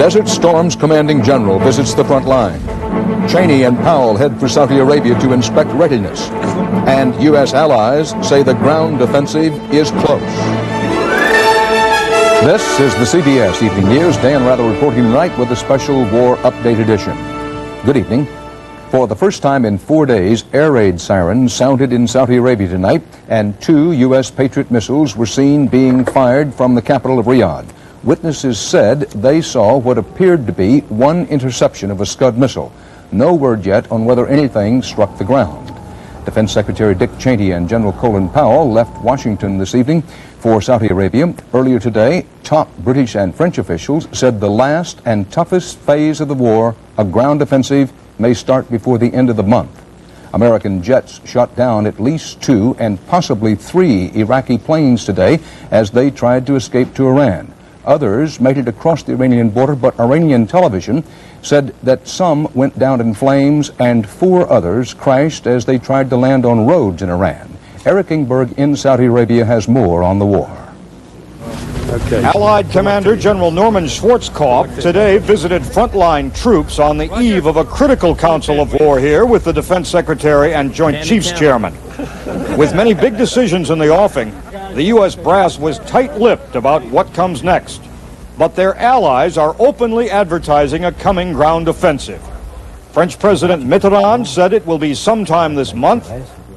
Desert Storm's commanding general visits the front line. Cheney and Powell head for Saudi Arabia to inspect readiness. And U.S. allies say the ground offensive is close. This is the CBS Evening News. Dan Rather reporting tonight with a special War Update edition. Good evening. For the first time in 4 days, air raid sirens sounded in Saudi Arabia tonight, and 2 U.S. Patriot missiles were seen being fired from the capital of Riyadh. Witnesses said they saw what appeared to be one interception of a Scud missile. No word yet on whether anything struck the ground. Defense Secretary Dick Cheney and General Colin Powell left Washington this evening for Saudi Arabia. Earlier today, top British and French officials said the last and toughest phase of the war, a ground offensive, may start before the end of the month. American jets shot down at least 2 and possibly 3 Iraqi planes today as they tried to escape to Iran. Others made it across the Iranian border, but Iranian television said that some went down in flames and 4 others crashed as they tried to land on roads in Iran. Eric Ingberg in Saudi Arabia has more on the war. Okay. Allied Commander General Norman Schwarzkopf today visited frontline troops on the eve of a critical council of war here with the Defense Secretary and Joint Chiefs Chairman. With many big decisions in the offing, the U.S. brass was tight-lipped about what comes next. But their allies are openly advertising a coming ground offensive. French President Mitterrand said it will be sometime this month.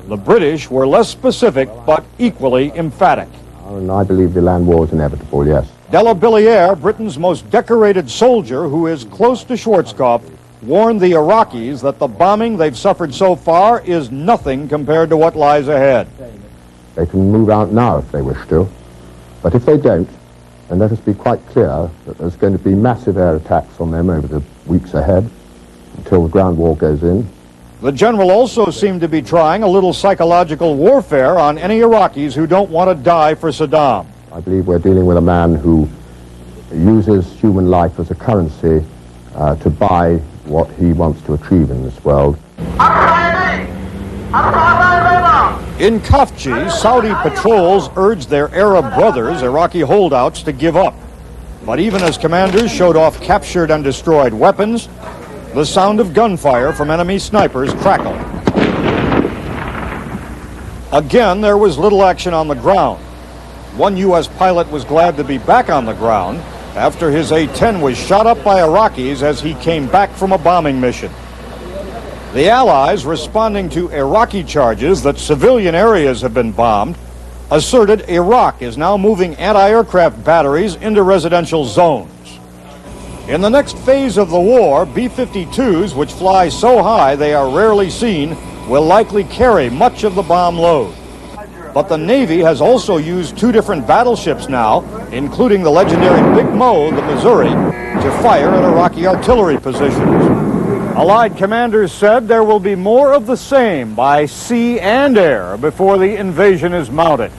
The British were less specific but equally emphatic. And I believe the land war is inevitable, yes. De la Billiere, Britain's most decorated soldier who is close to Schwarzkopf, warned the Iraqis that the bombing they've suffered so far is nothing compared to what lies ahead. They can move out now if they wish to, but if they don't, then let us be quite clear that there's going to be massive air attacks on them over the weeks ahead until the ground war goes in. The general also seemed to be trying a little psychological warfare on any Iraqis who don't want to die for Saddam. I believe we're dealing with a man who uses human life as a currency to buy what he wants to achieve in this world. In Khafji, Saudi patrols urged their Arab brothers, Iraqi holdouts, to give up. But even as commanders showed off captured and destroyed weapons, the sound of gunfire from enemy snipers crackled. Again, there was little action on the ground. One U.S. pilot was glad to be back on the ground after his A-10 was shot up by Iraqis as he came back from a bombing mission. The Allies, responding to Iraqi charges that civilian areas have been bombed, asserted Iraq is now moving anti-aircraft batteries into residential zones. In the next phase of the war, B-52s, which fly so high they are rarely seen, will likely carry much of the bomb load. But the Navy has also used 2 different battleships now, including the legendary Big Mo, the Missouri, to fire at Iraqi artillery positions. Allied commanders said there will be more of the same by sea and air before the invasion is mounted.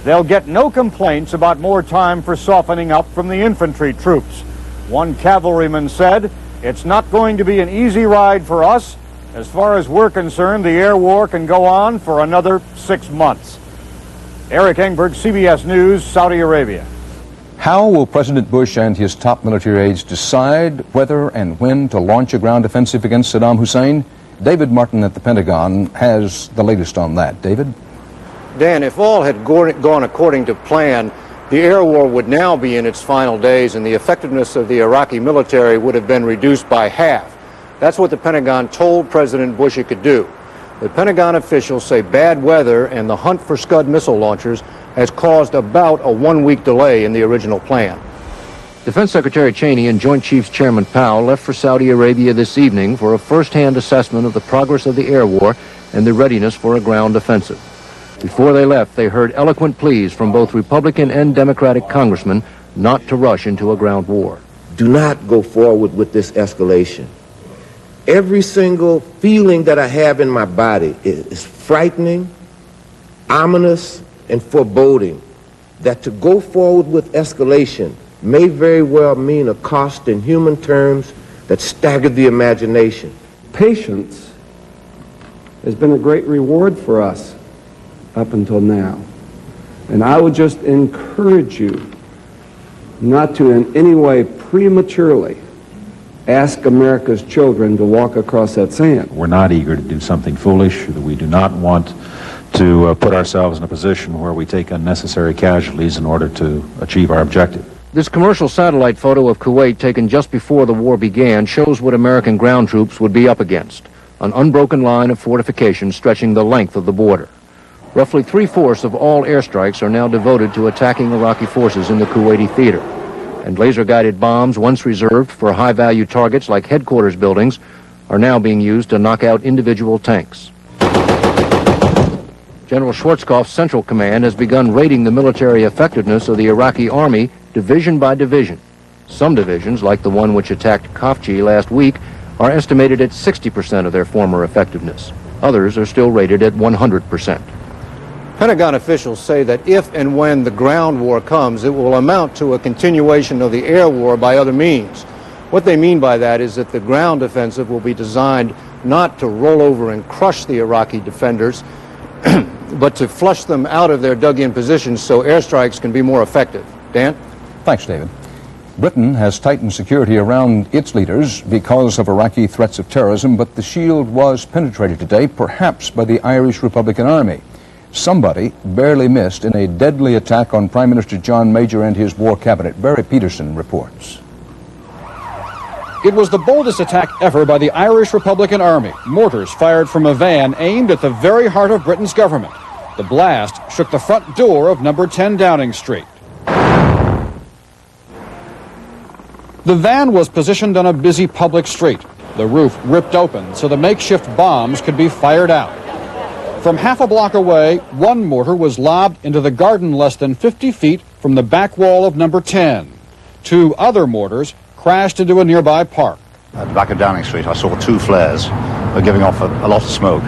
They'll get no complaints about more time for softening up from the infantry troops. One cavalryman said, "It's not going to be an easy ride for us. As far as we're concerned, the air war can go on for another 6 months." Eric Engberg, CBS News, Saudi Arabia. How will President Bush and his top military aides decide whether and when to launch a ground offensive against Saddam Hussein? David Martin at the Pentagon has the latest on that. David? Dan, if all had gone according to plan, the air war would now be in its final days and the effectiveness of the Iraqi military would have been reduced by half. That's what the Pentagon told President Bush it could do. The Pentagon officials say bad weather and the hunt for Scud missile launchers has caused about a 1-week delay in the original plan. Defense Secretary Cheney and Joint Chiefs Chairman Powell left for Saudi Arabia this evening for a first-hand assessment of the progress of the air war and the readiness for a ground offensive. Before they left, they heard eloquent pleas from both Republican and Democratic congressmen not to rush into a ground war. Do not go forward with this escalation. Every single feeling that I have in my body is frightening, ominous, and foreboding that to go forward with escalation may very well mean a cost in human terms that staggered the imagination. Patience has been a great reward for us up until now. And I would just encourage you not to in any way prematurely ask America's children to walk across that sand. We're not eager to do something foolish. We do not want to put ourselves in a position where we take unnecessary casualties in order to achieve our objective. This commercial satellite photo of Kuwait taken just before the war began shows what American ground troops would be up against. An unbroken line of fortifications stretching the length of the border. Roughly 3/4 of all airstrikes are now devoted to attacking Iraqi forces in the Kuwaiti theater. And laser-guided bombs, once reserved for high-value targets like headquarters buildings, are now being used to knock out individual tanks. General Schwarzkopf's Central Command has begun rating the military effectiveness of the Iraqi army division by division. Some divisions, like the one which attacked Khafji last week, are estimated at 60% of their former effectiveness. Others are still rated at 100%. Pentagon officials say that if and when the ground war comes, it will amount to a continuation of the air war by other means. What they mean by that is that the ground offensive will be designed not to roll over and crush the Iraqi defenders, but to flush them out of their dug-in positions so airstrikes can be more effective. Dan? Thanks, David. Britain has tightened security around its leaders because of Iraqi threats of terrorism, but the shield was penetrated today, perhaps by the Irish Republican Army. Somebody barely missed in a deadly attack on Prime Minister John Major and his war cabinet. Barry Peterson reports. It was the boldest attack ever by the Irish Republican Army. Mortars fired from a van aimed at the very heart of Britain's government. The blast shook the front door of number 10 Downing Street. The van was positioned on a busy public street. The roof ripped open so the makeshift bombs could be fired out. From half a block away, one mortar was lobbed into the garden less than 50 feet from the back wall of number 10. Two other mortars crashed into a nearby park. At the back of Downing Street, I saw two flares. They're giving off a lot of smoke,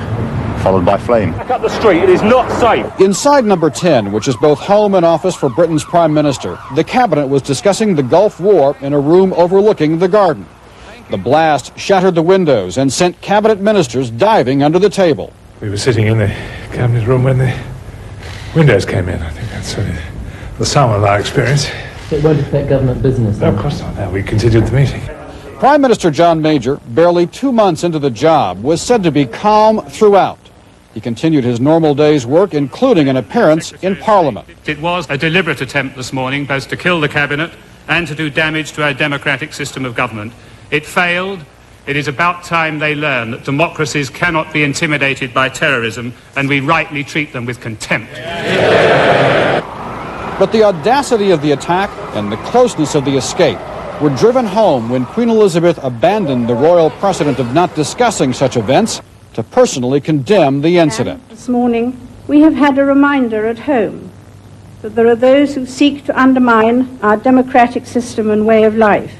followed by flame. Back up the street, it is not safe. Inside number 10, which is both home and office for Britain's Prime Minister, the cabinet was discussing the Gulf War in a room overlooking the garden. The blast shattered the windows and sent cabinet ministers diving under the table. We were sitting in the cabinet room when the windows came in. I think that's the sum of our experience. It won't affect government business. No, of course not. No, we continued the meeting. Prime Minister John Major, barely 2 months into the job, was said to be calm throughout. He continued his normal day's work, including an appearance in Parliament. It was a deliberate attempt this morning both to kill the cabinet and to do damage to our democratic system of government. It failed. It is about time they learn that democracies cannot be intimidated by terrorism, and we rightly treat them with contempt. But the audacity of the attack and the closeness of the escape were driven home when Queen Elizabeth abandoned the royal precedent of not discussing such events to personally condemn the incident. This morning, we have had a reminder at home that there are those who seek to undermine our democratic system and way of life.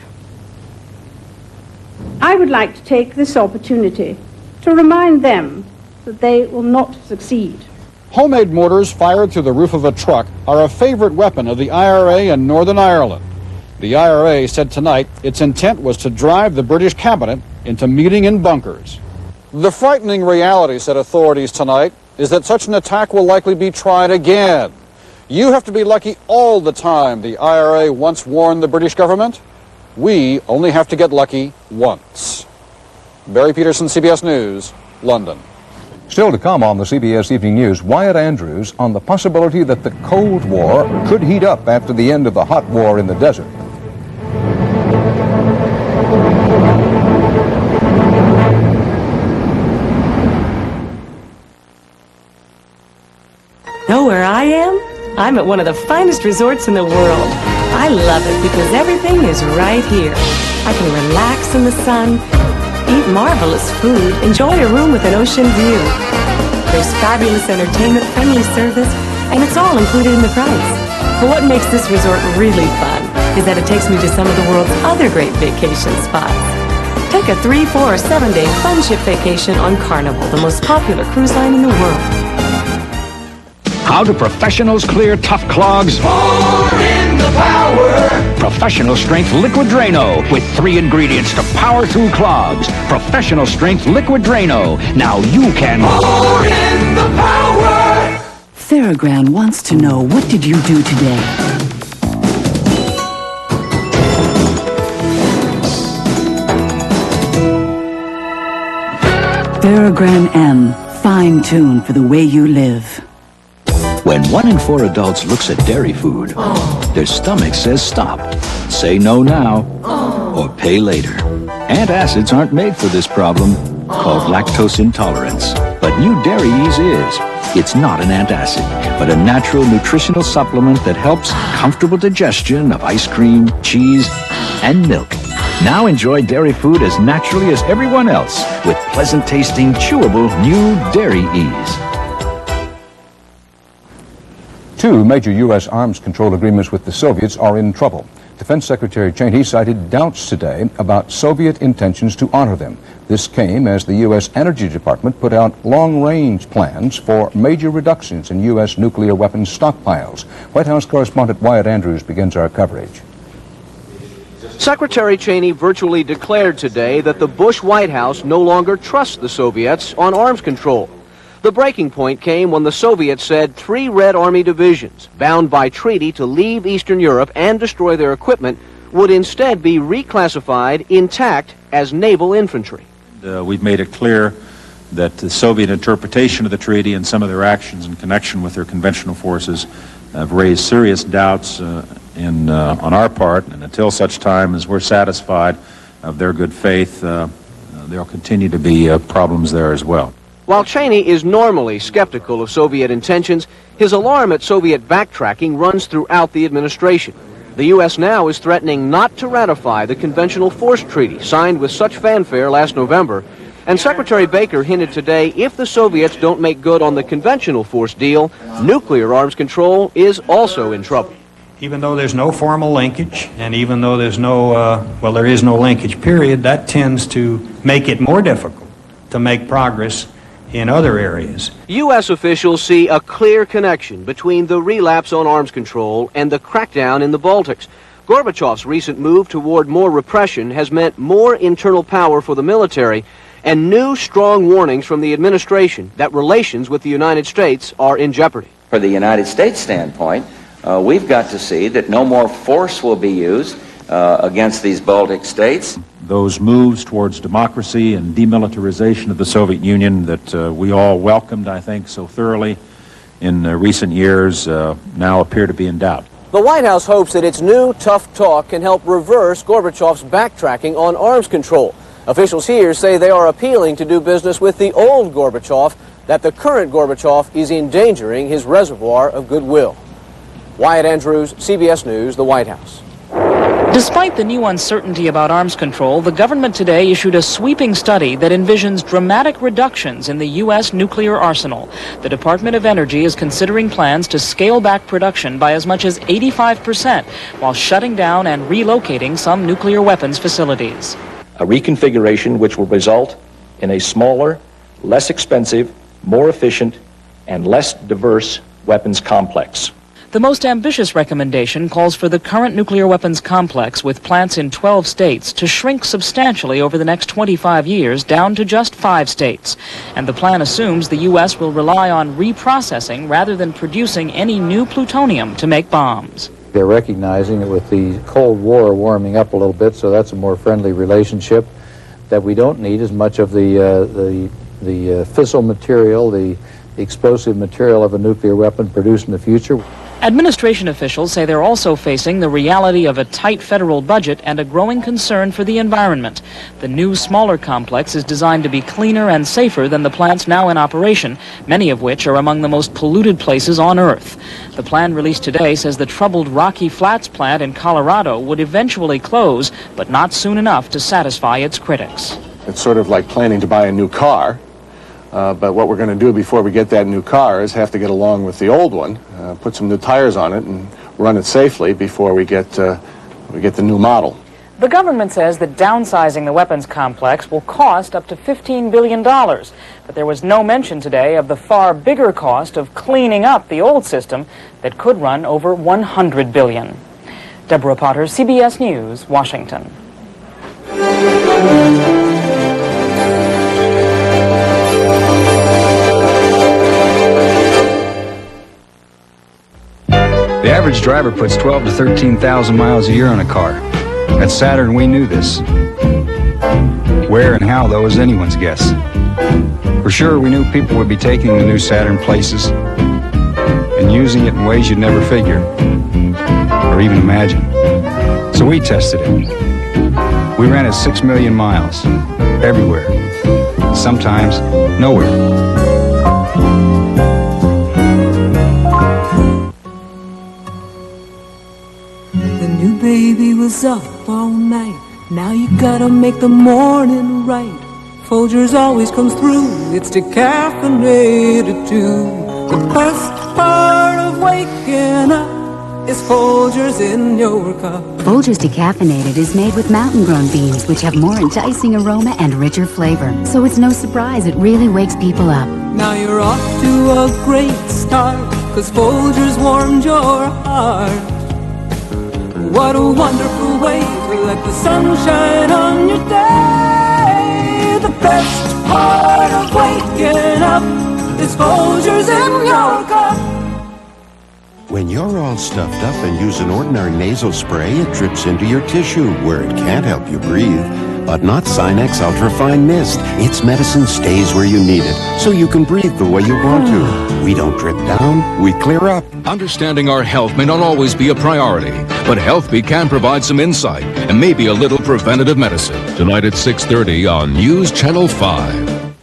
I would like to take this opportunity to remind them that they will not succeed. Homemade mortars fired through the roof of a truck are a favorite weapon of the IRA in Northern Ireland. The IRA said tonight its intent was to drive the British cabinet into meeting in bunkers. The frightening reality, said authorities tonight, is that such an attack will likely be tried again. You have to be lucky all the time, the IRA once warned the British government. We only have to get lucky once. Barry Peterson, CBS News, London. Still to come on the CBS Evening News, Wyatt Andrews on the possibility that the Cold War could heat up after the end of the hot war in the desert. Know where I am? I'm at one of the finest resorts in the world. I love it because everything is right here. I can relax in the sun, eat marvelous food, enjoy a room with an ocean view. There's fabulous entertainment, friendly service, and it's all included in the price. But what makes this resort really fun is that it takes me to some of the world's other great vacation spots. Take a 3, 4, or 7-day fun ship vacation on Carnival, the most popular cruise line in the world. How do professionals clear tough clogs? Pour in the power. Professional strength Liquid Drano with 3 ingredients to power through clogs. Professional strength Liquid Drano. Now you can pour in the power. Theragram wants to know, what did you do today? Paragran M, fine-tuned for the way you live. When 1 in 4 adults looks at dairy food, their stomach says stop. Say no now, or pay later. Antacids aren't made for this problem, called lactose intolerance. But new Dairy Ease is. It's not an antacid, but a natural nutritional supplement that helps comfortable digestion of ice cream, cheese, and milk. Now enjoy dairy food as naturally as everyone else with pleasant-tasting, chewable new Dairy Ease. 2 major U.S. arms control agreements with the Soviets are in trouble. Defense Secretary Cheney cited doubts today about Soviet intentions to honor them. This came as the U.S. Energy Department put out long-range plans for major reductions in U.S. nuclear weapons stockpiles. White House correspondent Wyatt Andrews begins our coverage. Secretary Cheney virtually declared today that the Bush White House no longer trusts the Soviets on arms control. The breaking point came when the Soviets said 3 Red Army divisions, bound by treaty to leave Eastern Europe and destroy their equipment, would instead be reclassified intact as naval infantry. We've made it clear that the Soviet interpretation of the treaty and some of their actions in connection with their conventional forces have raised serious doubts on our part, and until such time as we're satisfied of their good faith, there'll continue to be problems there as well. While Cheney is normally skeptical of Soviet intentions, his alarm at Soviet backtracking runs throughout the administration. The U.S. now is threatening not to ratify the Conventional Force Treaty signed with such fanfare last November, and Secretary Baker hinted today if the Soviets don't make good on the Conventional Force deal, nuclear arms control is also in trouble. Even though there's no formal linkage, and even though there's there is no linkage period, that tends to make it more difficult to make progress in other areas. U.S. officials see a clear connection between the relapse on arms control and the crackdown in the Baltics. Gorbachev's recent move toward more repression has meant more internal power for the military and new strong warnings from the administration that relations with the United States are in jeopardy. For the United States standpoint, we've got to see that no more force will be used against these Baltic states. Those moves towards democracy and demilitarization of the Soviet Union that we all welcomed, I think, so thoroughly in recent years now appear to be in doubt. The White House hopes that its new tough talk can help reverse Gorbachev's backtracking on arms control. Officials here say they are appealing to do business with the old Gorbachev, that the current Gorbachev is endangering his reservoir of goodwill. Wyatt Andrews, CBS News, the White House. Despite the new uncertainty about arms control, the government today issued a sweeping study that envisions dramatic reductions in the U.S. nuclear arsenal. The Department of Energy is considering plans to scale back production by as much as 85%, while shutting down and relocating some nuclear weapons facilities. A reconfiguration which will result in a smaller, less expensive, more efficient, and less diverse weapons complex. The most ambitious recommendation calls for the current nuclear weapons complex with plants in 12 states to shrink substantially over the next 25 years down to just 5 states. And the plan assumes the U.S. will rely on reprocessing rather than producing any new plutonium to make bombs. They're recognizing that with the Cold War warming up a little bit, so that's a more friendly relationship, that we don't need as much of the fissile material, the explosive material of a nuclear weapon produced in the future. Administration officials say they're also facing the reality of a tight federal budget and a growing concern for the environment. The new, smaller complex is designed to be cleaner and safer than the plants now in operation, many of which are among the most polluted places on Earth. The plan released today says the troubled Rocky Flats plant in Colorado would eventually close, but not soon enough to satisfy its critics. It's sort of like planning to buy a new car. But what we're going to do before we get that new car is have to get along with the old one, put some new tires on it, and run it safely before we get the new model. The government says that downsizing the weapons complex will cost up to $15 billion. But there was no mention today of the far bigger cost of cleaning up the old system that could run over $100 billion. Deborah Potter, CBS News, Washington. The average driver puts 12 to 13,000 miles a year on a car. At Saturn, we knew this. Where and how, though, is anyone's guess. For sure, we knew people would be taking the new Saturn places and using it in ways you'd never figure or even imagine. So we tested it. We ran it 6 million miles, everywhere, sometimes nowhere. The new baby was up all night. Now you gotta make the morning right. Folgers always comes through. It's decaffeinated too. The best part of waking up is Folgers in your cup. Folgers Decaffeinated is made with mountain-grown beans, which have more enticing aroma and richer flavor. So it's no surprise it really wakes people up. Now you're off to a great start, 'cause Folgers warmed your heart. What a wonderful way to let the sun shine on your day. The best part of waking up is Folgers in your cup. When you're all stuffed up and use an ordinary nasal spray, it drips into your tissue where it can't help you breathe. But not Sinex Ultrafine Mist. Its medicine stays where you need it, so you can breathe the way you want to. We don't drip down, we clear up. Understanding our health may not always be a priority, but HealthBee can provide some insight and maybe a little preventative medicine. Tonight at 6:30 on News Channel 5.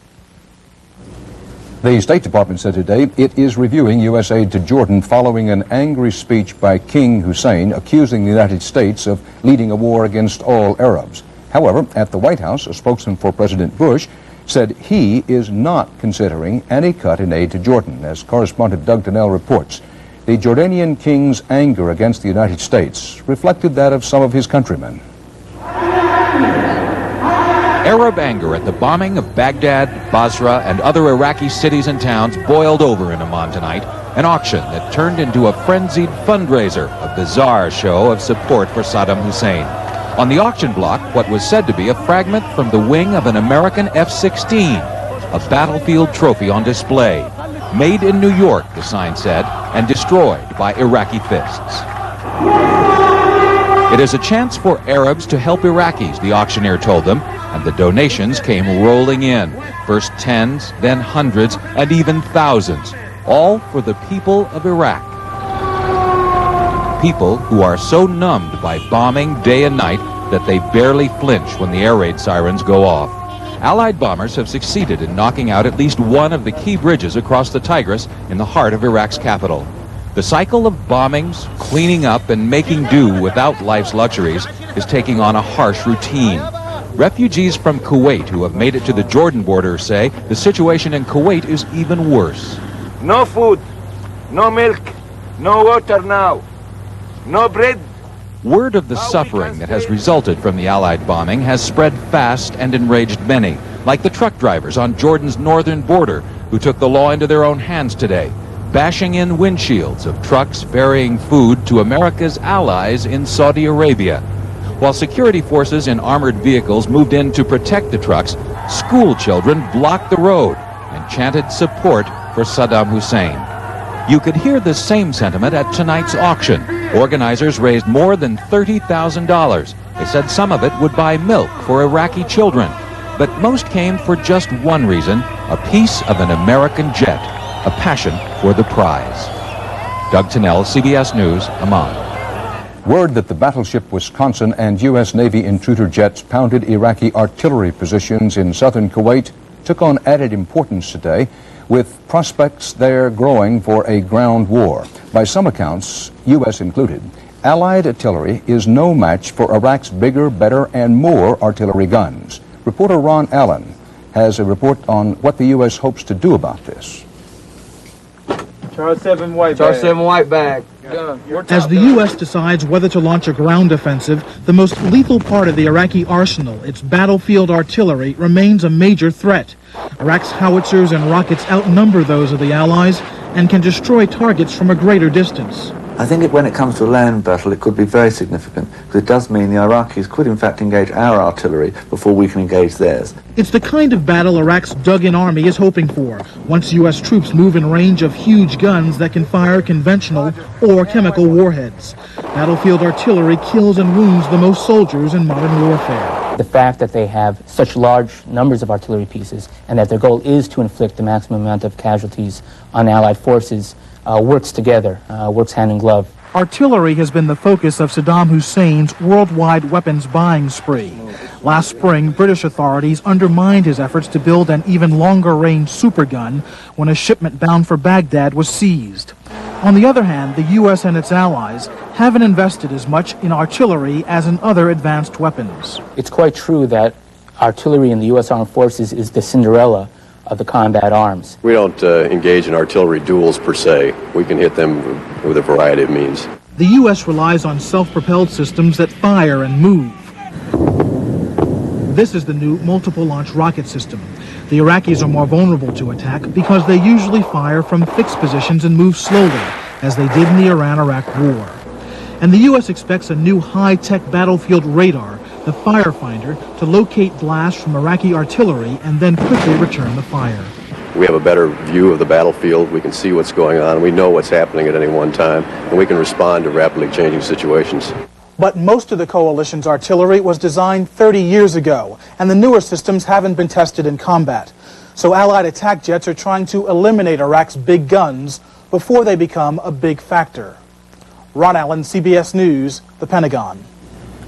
The State Department said today it is reviewing U.S. aid to Jordan following an angry speech by King Hussein accusing the United States of leading a war against all Arabs. However, at the White House, a spokesman for President Bush said he is not considering any cut in aid to Jordan. As correspondent Doug Tennell reports, the Jordanian king's anger against the United States reflected that of some of his countrymen. Arab anger at the bombing of Baghdad, Basra, and other Iraqi cities and towns boiled over in Amman tonight, an auction that turned into a frenzied fundraiser, a bizarre show of support for Saddam Hussein. On the auction block, what was said to be a fragment from the wing of an American F-16, a battlefield trophy on display. Made in New York, the sign said, and destroyed by Iraqi fists. It is a chance for Arabs to help Iraqis, the auctioneer told them, and the donations came rolling in. First tens, then hundreds, and even thousands, all for the people of Iraq. People who are so numbed by bombing day and night that they barely flinch when the air raid sirens go off. Allied bombers have succeeded in knocking out at least one of the key bridges across the Tigris in the heart of Iraq's capital. The cycle of bombings, cleaning up, and making do without life's luxuries is taking on a harsh routine. Refugees from Kuwait who have made it to the Jordan border say the situation in Kuwait is even worse. No food, no milk, no water now, no bread. Word of the suffering that has resulted from the Allied bombing has spread fast and enraged many, like the truck drivers on Jordan's northern border who took the law into their own hands today, bashing in windshields of trucks ferrying food to America's allies in Saudi Arabia. While security forces in armored vehicles moved in to protect the trucks, school children blocked the road and chanted support for Saddam Hussein. You could hear the same sentiment at tonight's auction. Organizers raised more than $30,000. They said some of it would buy milk for Iraqi children. But most came for just one reason, a piece of an American jet, a passion for the prize. Doug Tennell, CBS News, Amman. Word that the battleship Wisconsin and U.S. Navy intruder jets pounded Iraqi artillery positions in southern Kuwait took on added importance today, with prospects there growing for a ground war. By some accounts, U.S. included, Allied artillery is no match for Iraq's bigger, better, and more artillery guns. Reporter Ron Allen has a report on what the U.S. hopes to do about this. Charge 7 white Charge bag. 7 white bag. As the U.S. decides whether to launch a ground offensive, the most lethal part of the Iraqi arsenal, its battlefield artillery, remains a major threat. Iraq's howitzers and rockets outnumber those of the Allies and can destroy targets from a greater distance. I think when it comes to a land battle, it could be very significant, because it does mean the Iraqis could in fact engage our artillery before we can engage theirs. It's the kind of battle Iraq's dug-in army is hoping for, once U.S. troops move in range of huge guns that can fire conventional or chemical warheads. Battlefield artillery kills and wounds the most soldiers in modern warfare. the fact that they have such large numbers of artillery pieces and that their goal is to inflict the maximum amount of casualties on Allied forces works together, works hand in glove. Artillery has been the focus of Saddam Hussein's worldwide weapons buying spree. Last spring, British authorities undermined his efforts to build an even longer-range supergun when a shipment bound for Baghdad was seized. On the other hand, the U.S. and its allies haven't invested as much in artillery as in other advanced weapons. It's quite true that artillery in the U.S. Armed Forces is the Cinderella of the combat arms. We don't engage in artillery duels per se. We can hit them with a variety of means. The U.S. relies on self-propelled systems that fire and move. This is the new multiple-launch rocket system. The Iraqis are more vulnerable to attack because they usually fire from fixed positions and move slowly, as they did in the Iran-Iraq war. And the U.S. expects a new high-tech battlefield radar, the Firefinder, to locate blasts from Iraqi artillery and then quickly return the fire. We have a better view of the battlefield. We can see what's going on. We know what's happening at any one time, and we can respond to rapidly changing situations. But most of the coalition's artillery was designed 30 years ago, and the newer systems haven't been tested in combat. So Allied attack jets are trying to eliminate Iraq's big guns before they become a big factor. Ron Allen, CBS News, the Pentagon.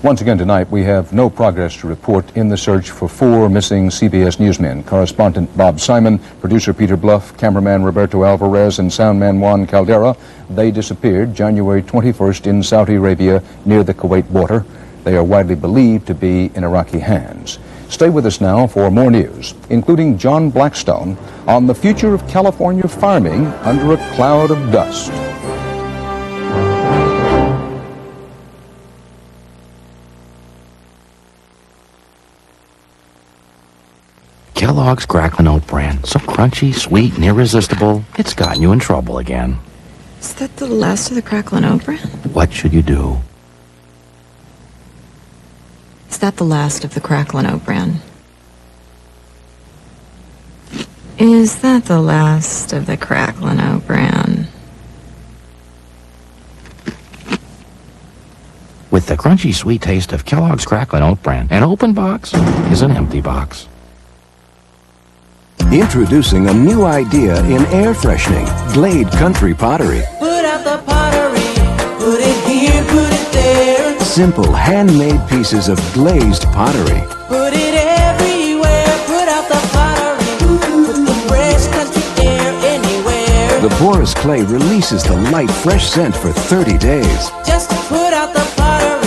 Once again tonight, we have no progress to report in the search for 4 missing CBS newsmen. Correspondent Bob Simon, producer Peter Bluff, cameraman Roberto Alvarez, and soundman Juan Caldera. They disappeared January 21st in Saudi Arabia near the Kuwait border. They are widely believed to be in Iraqi hands. Stay with us now for more news, including John Blackstone on the future of California farming under a cloud of dust. Kellogg's Cracklin' Oat Bran. So crunchy, sweet, and irresistible, it's gotten you in trouble again. Is that the last of the Cracklin' Oat Bran? What should you do? Is that the last of the Cracklin' Oat Bran? Is that the last of the Cracklin' Oat Bran? With the crunchy, sweet taste of Kellogg's Cracklin' Oat Bran, an open box is an empty box. Introducing a new idea in air freshening, Glade Country Pottery. Put out the pottery, put it here, put it there. Simple, handmade pieces of glazed pottery. Put it everywhere, put out the pottery. Put the fresh country air anywhere. The porous clay releases the light, fresh scent for 30 days. Just put out the pottery,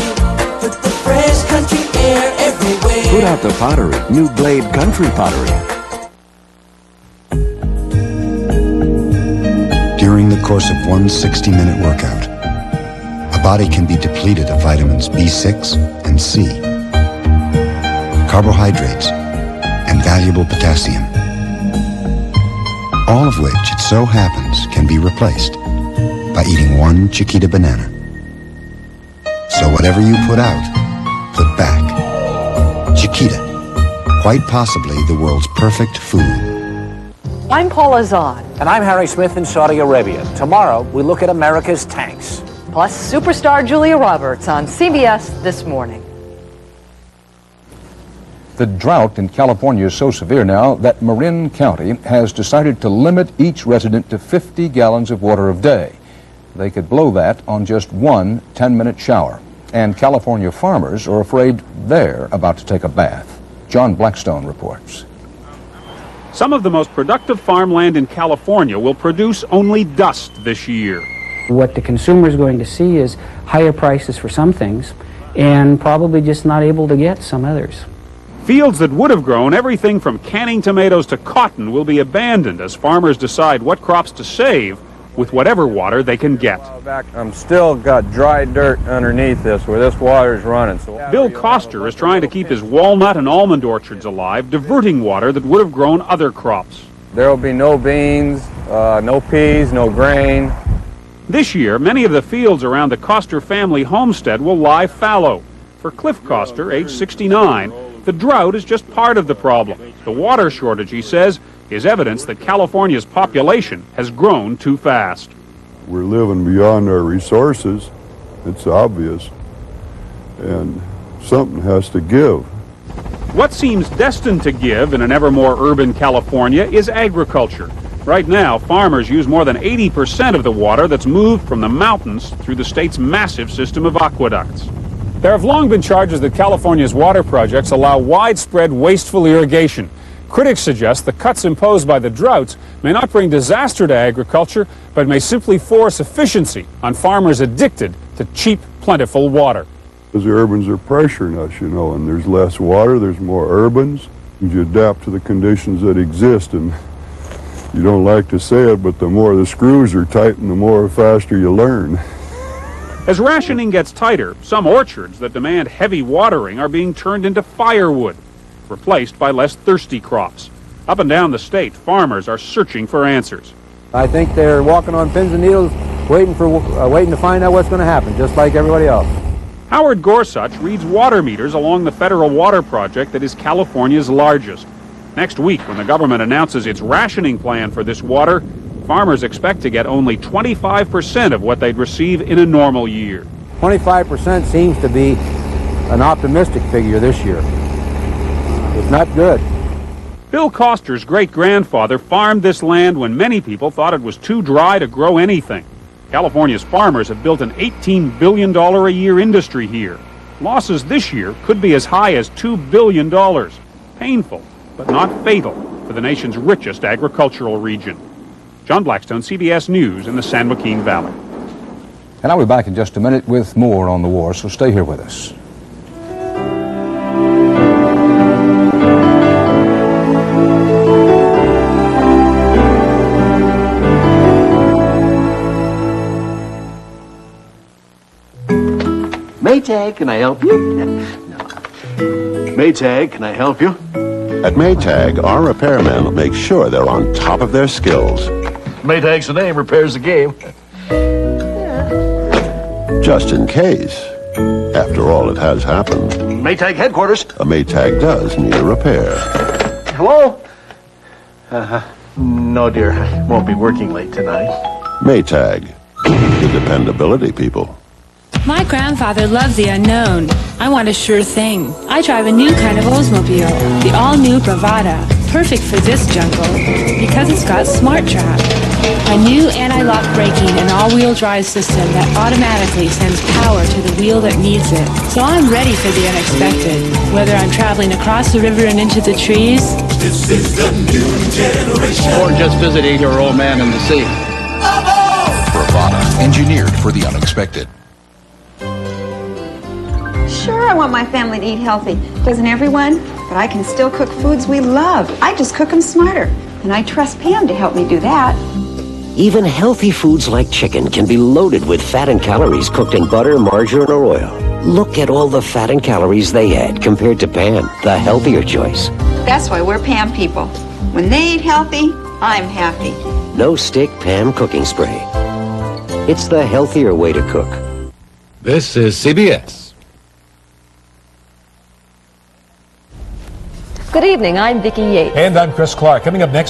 put the fresh country air everywhere. Put out the pottery, new Glade Country Pottery. During the course of one 60-minute workout, a body can be depleted of vitamins B6 and C, carbohydrates, and valuable potassium, all of which, it so happens, can be replaced by eating one Chiquita banana. So whatever you put out, put back. Chiquita, quite possibly the world's perfect food. I'm Paula Zahn. And I'm Harry Smith in Saudi Arabia. Tomorrow, we look at America's tanks. Plus superstar Julia Roberts on CBS This Morning. The drought in California is so severe now that Marin County has decided to limit each resident to 50 gallons of water a day. They could blow that on just one 10-minute shower. And California farmers are afraid they're about to take a bath. John Blackstone reports. Some of the most productive farmland in California will produce only dust this year. What the consumer is going to see is higher prices for some things and probably just not able to get some others. Fields that would have grown everything from canning tomatoes to cotton will be abandoned as farmers decide what crops to save with whatever water they can get. I'm still got dry dirt underneath this where this water is running. So Bill Coster is trying to keep his walnut and almond orchards alive, diverting water that would have grown other crops. There will be no beans, no peas, no grain. This year, many of the fields around the Coster family homestead will lie fallow. For Cliff Coster, age 69, the drought is just part of the problem. The water shortage, he says, is evidence that California's population has grown too fast. We're living beyond our resources. It's obvious. And something has to give. What seems destined to give in an ever more urban California is agriculture. Right now, farmers use more than 80% of the water that's moved from the mountains through the state's massive system of aqueducts. There have long been charges that California's water projects allow widespread wasteful irrigation. Critics suggest the cuts imposed by the droughts may not bring disaster to agriculture, but may simply force efficiency on farmers addicted to cheap, plentiful water. Because the urbans are pressuring us, and there's less water, there's more urbans. You adapt to the conditions that exist, and you don't like to say it, but the more the screws are tightened, the more faster you learn. As rationing gets tighter, some orchards that demand heavy watering are being turned into firewood, replaced by less thirsty crops. Up and down the state, farmers are searching for answers. I think they're walking on pins and needles, waiting to find out what's going to happen, just like everybody else. Howard Gorsuch reads water meters along the federal water project that is California's largest. Next week, when the government announces its rationing plan for this water, farmers expect to get only 25% of what they'd receive in a normal year. 25% seems to be an optimistic figure this year. It's not good. Bill Coster's great-grandfather farmed this land when many people thought it was too dry to grow anything. California's farmers have built an $18 billion a year industry here. Losses this year could be as high as $2 billion. Painful, but not fatal, for the nation's richest agricultural region. John Blackstone, CBS News in the San Joaquin Valley. And I'll be back in just a minute with more on the war, so stay here with us. Maytag, can I help you? No. Maytag, can I help you? At Maytag, our repairmen make sure they're on top of their skills. Maytag's the name, repairs the game. Just in case. After all, it has happened. Maytag headquarters. A Maytag does need a repair. Hello? No, dear, I won't be working late tonight. Maytag, the dependability people. My grandfather loved the unknown. I want a sure thing. I drive a new kind of Oldsmobile, the all-new Bravada, perfect for this jungle because it's got Smart Trap, a new anti-lock braking and all-wheel drive system that automatically sends power to the wheel that needs it. So I'm ready for the unexpected, whether I'm traveling across the river and into the trees. This is the new generation. Or just visiting your old man in the sea. Bravada, engineered for the unexpected. Sure, I want my family to eat healthy. Doesn't everyone? But I can still cook foods we love. I just cook them smarter. And I trust Pam to help me do that. Even healthy foods like chicken can be loaded with fat and calories cooked in butter, margarine, or oil. Look at all the fat and calories they add compared to Pam, the healthier choice. That's why we're Pam people. When they eat healthy, I'm happy. No stick Pam cooking spray. It's the healthier way to cook. This is CBS. Good evening, I'm Vicki Yates. And I'm Chris Clark. Coming up next,